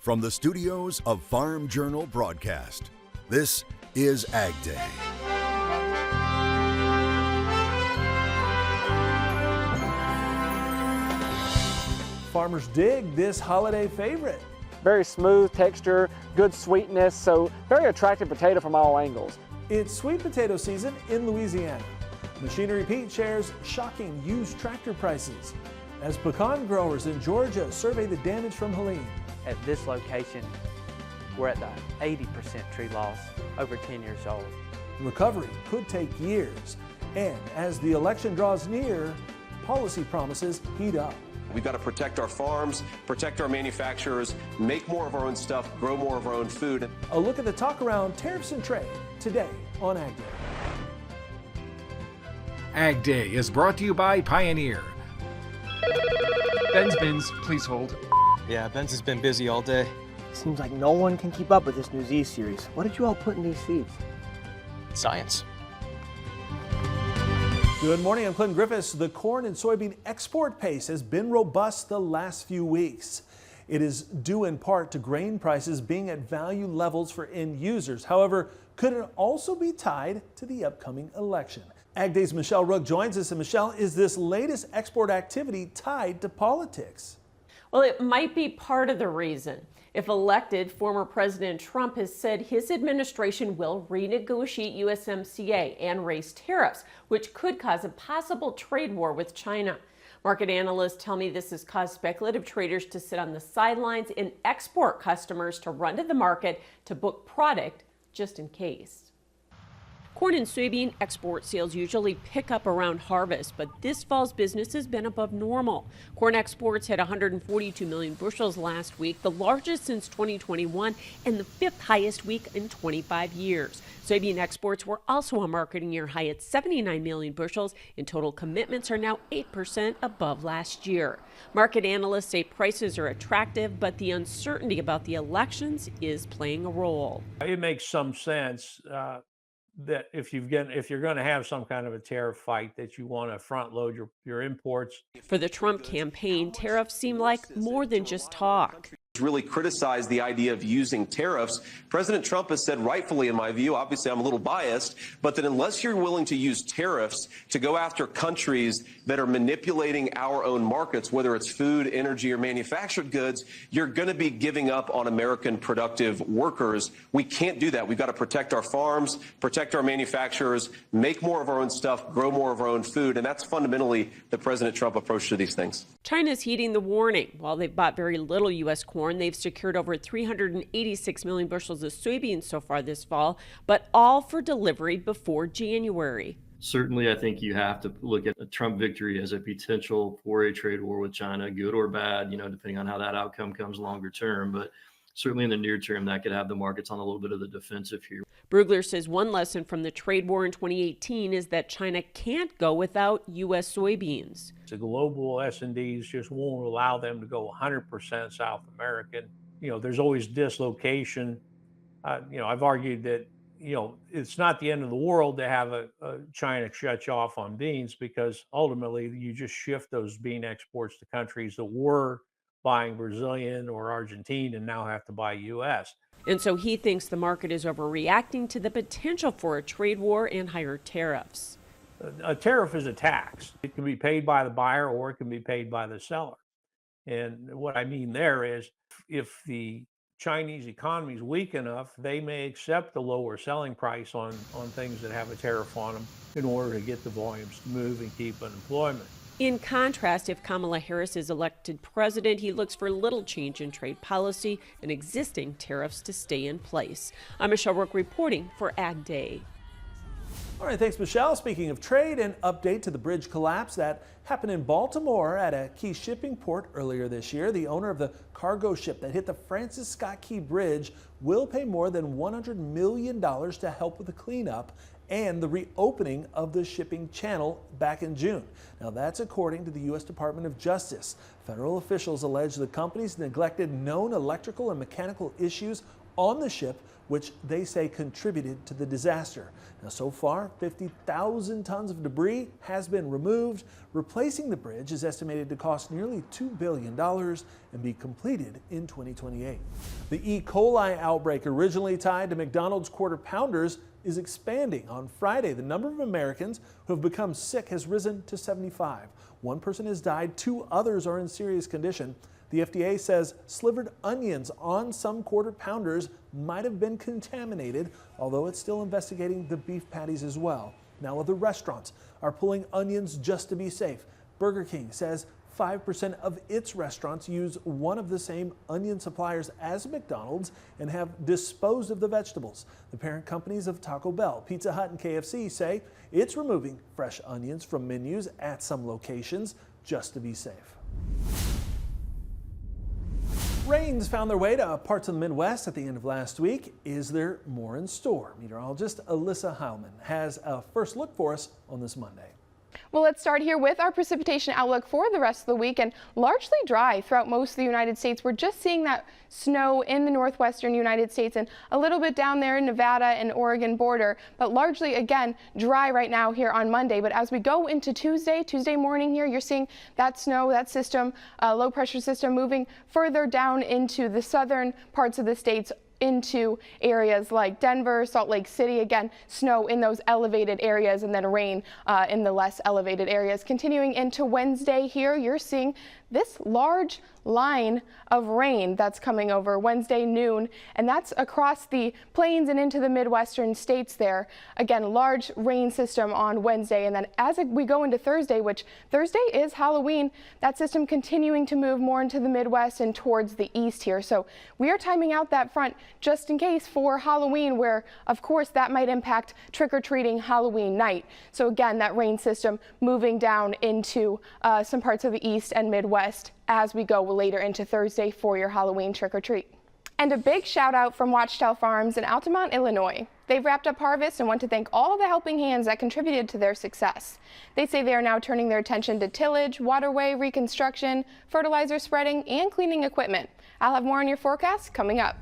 From the studios of Farm Journal Broadcast, this is AgDay. Farmers dig this holiday favorite. Very smooth texture, good sweetness, so very attractive potato from all angles. It's sweet potato season in Louisiana. Machinery Pete shares shocking used tractor prices as pecan growers in Georgia survey the damage from Helen. At this location, we're at the 80% tree loss, over 10 years old. Recovery could take years, and as the election draws near, policy promises heat up. We've got to protect our farms, protect our manufacturers, make more of our own stuff, grow more of our own food. A look at the talk around tariffs and trade today on AgDay. AgDay is brought to you by Pioneer. Ben's bins, please hold. Yeah, Ben's has been busy all day. Seems like no one can keep up with this new Z series. What did you all put in these seeds? Science. Good morning, I'm Clinton Griffiths. The corn and soybean export pace has been robust the last few weeks. It is due in part to grain prices being at value levels for end users. However, could it also be tied to the upcoming election? AgDay's Michelle Rook joins us. And Michelle, is this latest export activity tied to politics? Well, it might be part of the reason. If elected, former President Trump has said his administration will renegotiate USMCA and raise tariffs, which could cause a possible trade war with China. Market analysts tell me this has caused speculative traders to sit on the sidelines and export customers to run to the market to book product just in case. Corn and soybean export sales usually pick up around harvest, but this fall's business has been above normal. Corn exports hit 142 million bushels last week, the largest since 2021 and the fifth highest week in 25 years. Soybean exports were also a marketing year high at 79 million bushels, and total commitments are now 8% above last year. Market analysts say prices are attractive, but the uncertainty about the elections is playing a role. It makes some sense that if you're going to have some kind of a tariff fight, that you want to front load your imports. For the Trump campaign, tariffs seem like more than just talk. Really criticized the idea of using tariffs. President Trump has said, rightfully in my view, obviously I'm a little biased, but that unless you're willing to use tariffs to go after countries that are manipulating our own markets, whether it's food, energy, or manufactured goods, you're going to be giving up on American productive workers. We can't do that. We've got to protect our farms, protect our manufacturers, make more of our own stuff, grow more of our own food, and that's fundamentally the President Trump approach to these things. China's heeding the warning. While they've bought very little U.S. corn, they've secured over 386 million bushels of soybeans so far this fall, but all for delivery before January. Certainly, I think you have to look at a Trump victory as a potential for a trade war with China, good or bad, depending on how that outcome comes longer term. But certainly in the near term, that could have the markets on a little bit of the defensive here. Brugler says one lesson from the trade war in 2018 is that China can't go without U.S. soybeans. The global S&Ds just won't allow them to go 100% South American. There's always dislocation. I've argued that, it's not the end of the world to have a China shut you off on beans, because ultimately you just shift those bean exports to countries that were buying Brazilian or Argentine and now have to buy U.S. And so he thinks the market is overreacting to the potential for a trade war and higher tariffs. A tariff is a tax. It can be paid by the buyer or it can be paid by the seller. And what I mean there is, if the Chinese economy is weak enough, they may accept the lower selling price on things that have a tariff on them in order to get the volumes to move and keep unemployment. In contrast, if Kamala Harris is elected president, he looks for little change in trade policy and existing tariffs to stay in place. I'm Michelle Rook reporting for AgDay. All right, thanks, Michelle. Speaking of trade, an update to the bridge collapse that happened in Baltimore at a key shipping port earlier this year. The owner of the cargo ship that hit the Francis Scott Key Bridge will pay more than $100 million to help with the cleanup and the reopening of the shipping channel back in June. Now that's according to the U.S. Department of Justice. Federal officials allege the companies neglected known electrical and mechanical issues on the ship, which they say contributed to the disaster. Now, so far, 50,000 tons of debris has been removed. Replacing the bridge is estimated to cost nearly $2 billion and be completed in 2028. The E. coli outbreak, originally tied to McDonald's Quarter Pounders, is expanding. On Friday, the number of Americans who have become sick has risen to 75. One person has died, 2 others are in serious condition. The FDA says slivered onions on some Quarter Pounders might have been contaminated, although it's still investigating the beef patties as well. Now other restaurants are pulling onions just to be safe. Burger King says 5% of its restaurants use one of the same onion suppliers as McDonald's and have disposed of the vegetables. The parent companies of Taco Bell, Pizza Hut, and KFC say it's removing fresh onions from menus at some locations just to be safe. Rains found their way to parts of the Midwest at the end of last week. Is there more in store? Meteorologist Alyssa Helen has a first look for us on this Monday. Well, let's start here with our precipitation outlook for the rest of the week, and largely dry throughout most of the United States. We're just seeing that snow in the northwestern United States and a little bit down there in Nevada and Oregon border, but largely, again, dry right now here on Monday. But as we go into Tuesday morning here, you're seeing that snow, that system, low pressure system moving further down into the southern parts of the states, into areas like Denver, Salt Lake City. Again, snow in those elevated areas and then rain in the less elevated areas. Continuing into Wednesday here, you're seeing this large line of rain that's coming over Wednesday noon, and that's across the plains and into the Midwestern states there. Again, large rain system on Wednesday, and then as we go into Thursday, which Thursday is Halloween, that system continuing to move more into the Midwest and towards the east here. So we are timing out that front just in case for Halloween, where of course that might impact trick-or-treating Halloween night. So again, that rain system moving down into some parts of the east and Midwest as we go later into Thursday for your Halloween trick-or-treat. And a big shout out from Watchtower Farms in Altamont, Illinois. They've wrapped up harvest and want to thank all the helping hands that contributed to their success. They say they are now turning their attention to tillage, waterway reconstruction, fertilizer spreading, and cleaning equipment. I'll have more on your forecast coming up.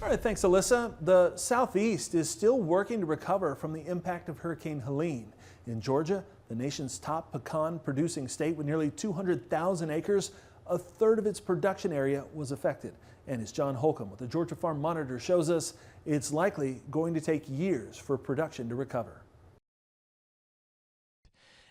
All right, thanks, Alyssa. The Southeast is still working to recover from the impact of Hurricane Helene. In Georgia, the nation's top pecan producing state with nearly 200,000 acres, a third of its production area was affected. And as John Holcomb with the Georgia Farm Monitor shows us, it's likely going to take years for production to recover.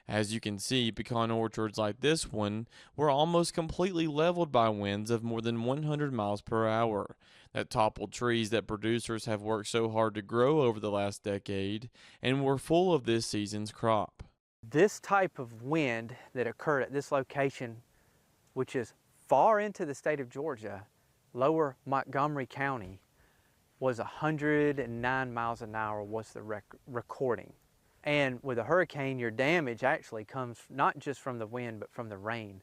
As you can see, pecan orchards like this one were almost completely leveled by winds of more than 100 miles per hour that toppled trees that producers have worked so hard to grow over the last decade and were full of this season's crop. This type of wind that occurred at this location, which is far into the state of Georgia, lower Montgomery County, was 109 miles an hour was the recording. And with a hurricane, your damage actually comes not just from the wind, but from the rain.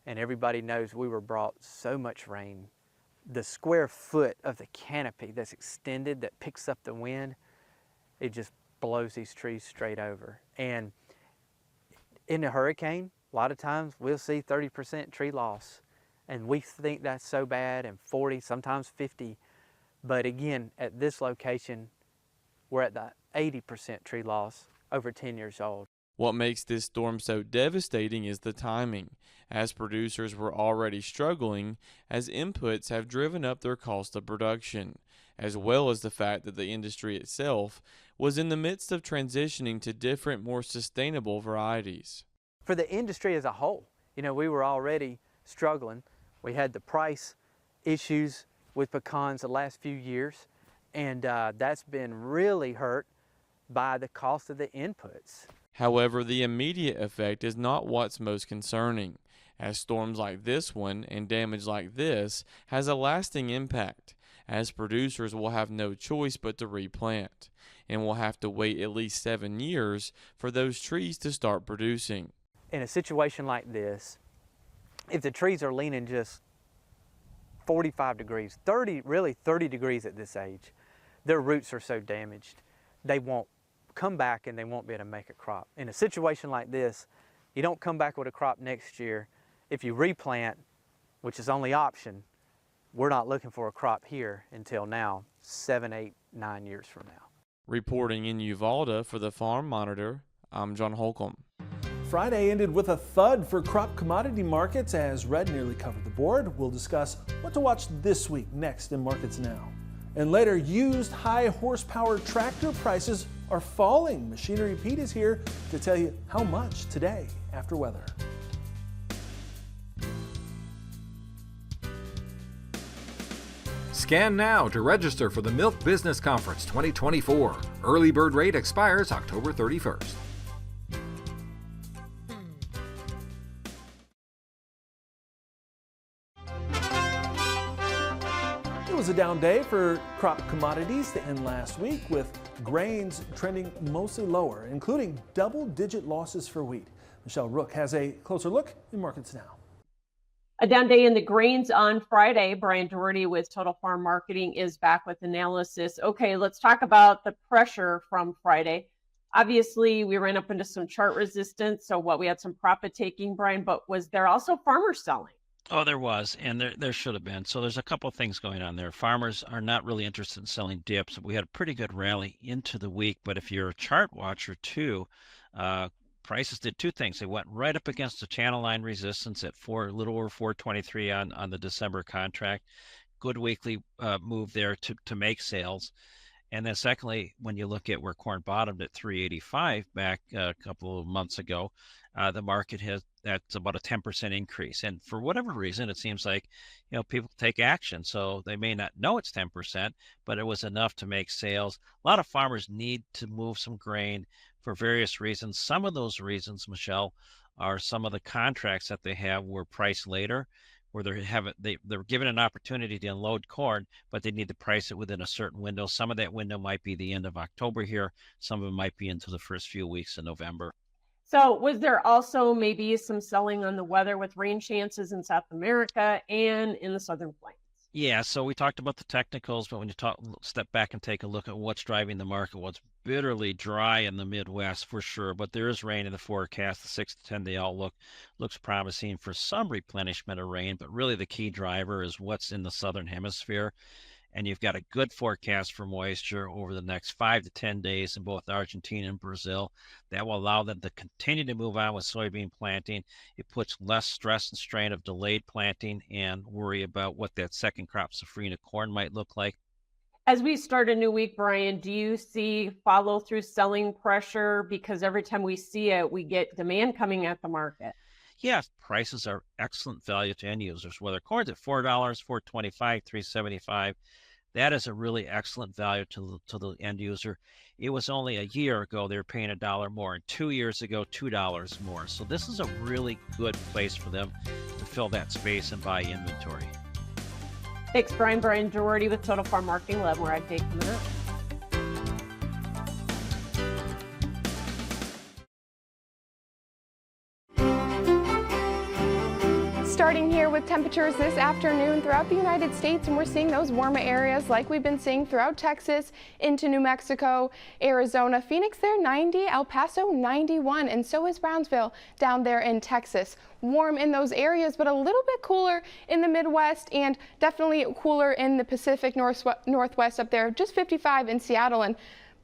And everybody knows we were brought so much rain. The square foot of the canopy that's extended that picks up the wind, it just blows these trees straight over. And in a hurricane, a lot of times we'll see 30% tree loss. And we think that's so bad, and 40, sometimes 50. But again, at this location, we're at the 80% tree loss over 10 years old. What makes this storm so devastating is the timing, as producers were already struggling as inputs have driven up their cost of production, as well as the fact that the industry itself was in the midst of transitioning to different, more sustainable varieties. For the industry as a whole, we were already struggling. We had the price issues with pecans the last few years, and that's been really hurt by the cost of the inputs. However, the immediate effect is not what's most concerning, as storms like this one and damage like this has a lasting impact, as producers will have no choice but to replant, and will have to wait at least 7 years for those trees to start producing. In a situation like this, if the trees are leaning just 45 degrees, 30 degrees at this age, their roots are so damaged, they won't come back and they won't be able to make a crop. In a situation like this, you don't come back with a crop next year. If you replant, which is the only option, we're not looking for a crop here until now, 7, 8, 9 years from now. Reporting in Uvalde for the Farm Monitor, I'm John Holcomb. Friday ended with a thud for crop commodity markets as red nearly covered the board. We'll discuss what to watch this week next in Markets Now. And later, used high horsepower tractor prices are falling. Machinery Pete is here to tell you how much today after weather. Scan now to register for the Milk Business Conference 2024. Early bird rate expires October 31st. It was a down day for crop commodities to end last week, with grains trending mostly lower, including double-digit losses for wheat. Michelle Rook has a closer look in Markets Now. A down day in the grains on Friday. Brian Doherty with Total Farm Marketing is back with analysis. Okay, let's talk about the pressure from Friday. Obviously, we ran up into some chart resistance. So we had some profit taking, Brian, but was there also farmers selling? Oh, there was, and there should have been. So there's a couple of things going on there. Farmers are not really interested in selling dips. We had a pretty good rally into the week, but if you're a chart watcher too, prices did two things. They went right up against the channel line resistance at a little over 423 on the December contract. Good weekly move there to make sales. And then secondly, when you look at where corn bottomed at 385 back a couple of months ago, the market that's about a 10% increase. And for whatever reason, it seems like, people take action. So they may not know it's 10%, but it was enough to make sales. A lot of farmers need to move some grain for various reasons. Some of those reasons, Michelle, are some of the contracts that they have were priced later, where they're given an opportunity to unload corn, but they need to price it within a certain window. Some of that window might be the end of October here. Some of it might be into the first few weeks of November. So was there also maybe some selling on the weather with rain chances in South America and in the Southern Plains? Yeah, so we talked about the technicals, but when you step back and take a look at what's driving the market, what's bitterly dry in the Midwest for sure, but there is rain in the forecast. The 6 to 10 day outlook looks promising for some replenishment of rain, but really the key driver is what's in the Southern Hemisphere. And you've got a good forecast for moisture over the next 5 to 10 days in both Argentina and Brazil. That will allow them to continue to move on with soybean planting. It puts less stress and strain of delayed planting and worry about what that second crop safrinha corn might look like. As we start a new week, Brian, do you see follow-through selling pressure? Because every time we see it, we get demand coming at the market. Yes, prices are excellent value to end users, whether corn's at $4, $4.25, $3.75. That is a really excellent value to the end user. It was only a year ago they were paying $1 more, and 2 years ago, $2 more. So this is a really good place for them to fill that space and buy inventory. Thanks, Brian. Brian Doherty with Total Farm Marketing. We'll have more AgDay coming up. Starting here with temperatures this afternoon throughout the United States, and we're seeing those warmer areas like we've been seeing throughout Texas into New Mexico, Arizona, Phoenix there 90, El Paso 91, and so is Brownsville down there in Texas. Warm in those areas, but a little bit cooler in the Midwest and definitely cooler in the Pacific Northwest up there, just 55 in Seattle and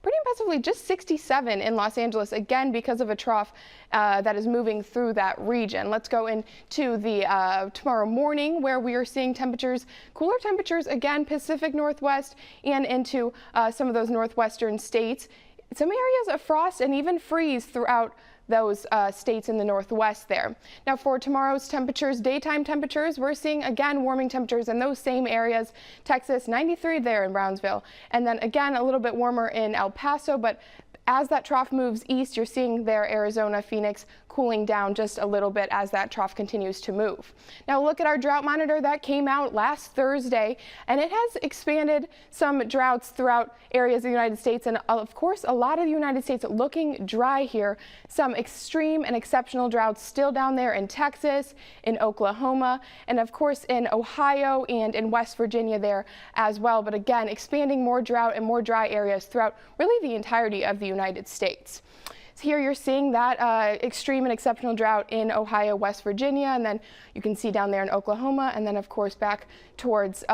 pretty impressively just 67 in Los Angeles, again because of a trough that is moving through that region. Let's go into the tomorrow morning, where we are seeing cooler temperatures again, Pacific Northwest and into some of those northwestern states. Some areas of frost and even freeze throughout those states in the Northwest there. Now for tomorrow's temperatures, daytime temperatures, we're seeing again warming temperatures in those same areas. Texas 93 there in Brownsville, and then again a little bit warmer in El Paso, but as that trough moves east, you're seeing there Arizona, Phoenix cooling down just a little bit as that trough continues to move. Now look at our drought monitor that came out last Thursday, and it has expanded some droughts throughout areas of the United States, and of course a lot of the United States looking dry here. Some extreme and exceptional droughts still down there in Texas, in Oklahoma, and of course in Ohio and in West Virginia there as well. But again, expanding more drought and more dry areas throughout really the entirety of the United States. So here you're seeing that extreme and exceptional drought in Ohio, West Virginia, and then you can see down there in Oklahoma, and then of course back towards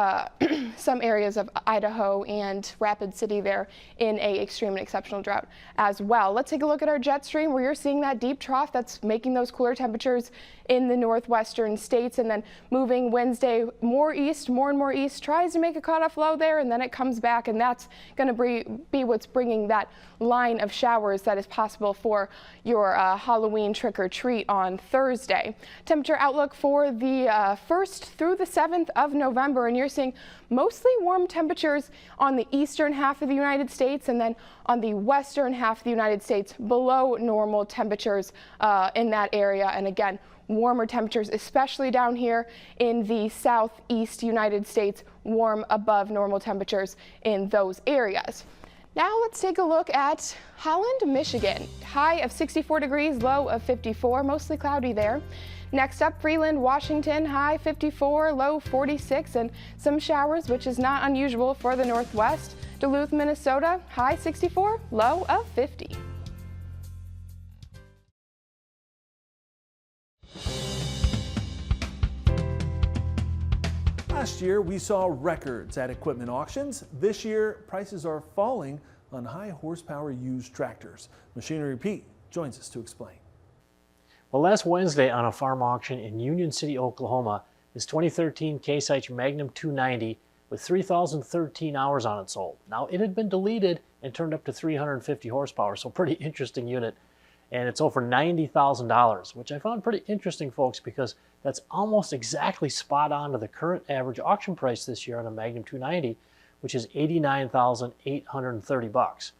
some areas of Idaho and Rapid City there in a extreme and exceptional drought as well. Let's take a look at our jet stream where you're seeing that deep trough that's making those cooler temperatures in the northwestern states, and then moving Wednesday more and more east, tries to make a cutoff low there, and then it comes back, and that's going to be what's bringing that line of showers that is possible for your Halloween trick-or-treat on Thursday. Temperature outlook for the 1st through the 7th of November, and you're seeing mostly warm temperatures on the eastern half of the United States, and then on the western half of the United States below normal temperatures in that area. And again, warmer temperatures, especially down here in the southeast United States, warm above normal temperatures in those areas. Now let's take a look at Holland, Michigan. High of 64 degrees, low of 54, mostly cloudy there. Next up, Freeland, Washington, high 54, low 46, and some showers, which is not unusual for the Northwest. Duluth, Minnesota, high 64, low of 50. Last year, we saw records at equipment auctions. This year, prices are falling on high horsepower used tractors. Machinery Pete joins us to explain. Well, last Wednesday on a farm auction in Union City, Oklahoma, this 2013 Case IH Magnum 290 with 3,013 hours on it sold. Now, it had been deleted and turned up to 350 horsepower, so pretty interesting unit. And it sold for $90,000, which I found pretty interesting, folks, because that's almost exactly spot on to the current average auction price this year on a Magnum 290, which is $89,830.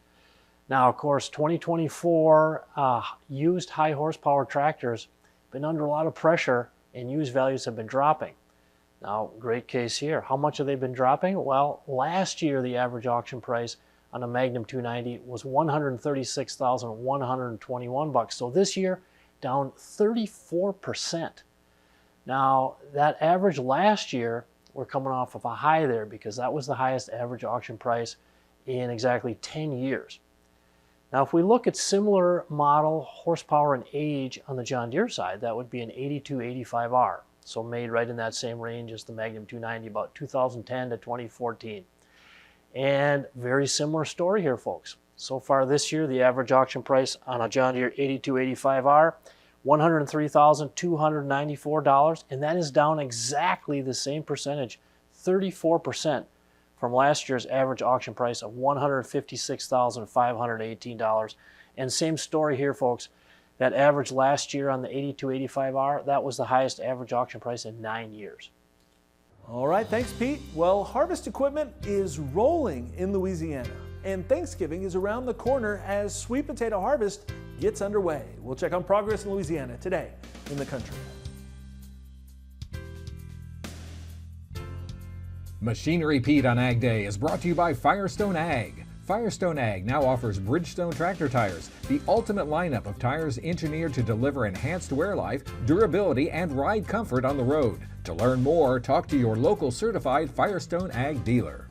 Now, of course, 2024 used high horsepower tractors been under a lot of pressure, and used values have been dropping. Now, great case here. How much have they been dropping? Well, last year the average auction price on a Magnum 290 was $136,121. So this year, down 34%. Now, that average last year, we're coming off of a high there because that was the highest average auction price in exactly 10 years. Now, if we look at similar model, horsepower, and age on the John Deere side, that would be an 8285R. So made right in that same range as the Magnum 290, about 2010 to 2014. And very similar story here, folks. So far this year, the average auction price on a John Deere 8285R, $103,294, and that is down exactly the same percentage, 34%, from last year's average auction price of $156,518. And same story here, folks. That average last year on the 8285R, that was the highest average auction price in 9 years. All right, thanks, Pete. Well, harvest equipment is rolling in Louisiana, and Thanksgiving is around the corner as sweet potato harvest gets underway. We'll check on progress in Louisiana today in the country. Machinery Pete on Ag Day is brought to you by Firestone Ag. Firestone Ag now offers Bridgestone tractor tires, the ultimate lineup of tires engineered to deliver enhanced wear life, durability, and ride comfort on the road. To learn more, talk to your local certified Firestone Ag dealer.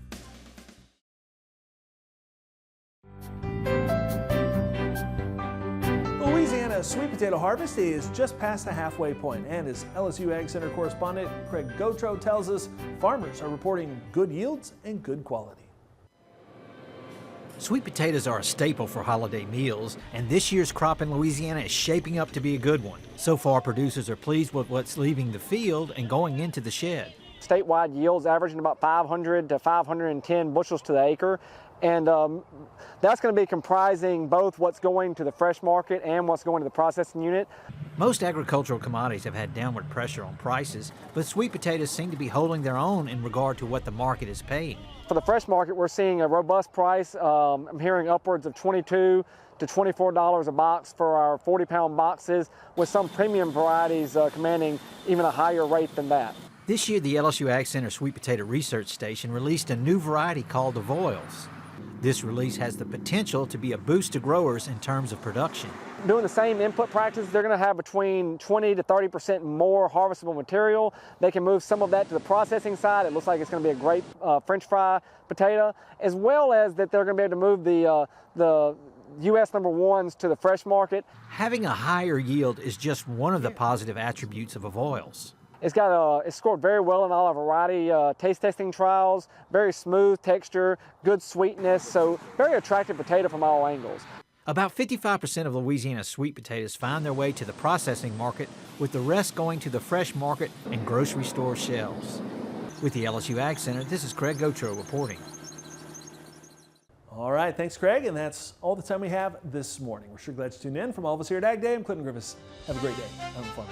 Louisiana sweet potato harvest is just past the halfway point, and as LSU Ag Center correspondent Craig Gautreaux tells us, farmers are reporting good yields and good quality. Sweet potatoes are a staple for holiday meals, and this year's crop in Louisiana is shaping up to be a good one. So far, producers are pleased with what's leaving the field and going into the shed. Statewide yields averaging about 500 to 510 bushels to the acre, and that's going to be comprising both what's going to the fresh market and what's going to the processing unit. Most agricultural commodities have had downward pressure on prices, but sweet potatoes seem to be holding their own in regard to what the market is paying. For the fresh market, we're seeing a robust price. I'm hearing upwards of $22 to $24 a box for our 40-pound boxes, with some premium varieties commanding even a higher rate than that. This year, the LSU Ag Center Sweet Potato Research Station released a new variety called the Voiles. This release has the potential to be a boost to growers in terms of production. Doing the same input practices, they're going to have between 20 to 30% more harvestable material. They can move some of that to the processing side. It looks like it's going to be a great French fry potato, as well as that they're going to be able to move the U.S. #1s to the fresh market. Having a higher yield is just one of the positive attributes of oils. It's scored very well in all our variety taste testing trials, very smooth texture, good sweetness, so very attractive potato from all angles. About 55% of Louisiana's sweet potatoes find their way to the processing market, with the rest going to the fresh market and grocery store shelves. With the LSU Ag Center, this is Craig Gotro reporting. All right, thanks, Craig, and that's all the time we have this morning. We're sure glad you tuned in. From all of us here at AgDay, I'm Clinton Griffiths. Have a great day. Have fun.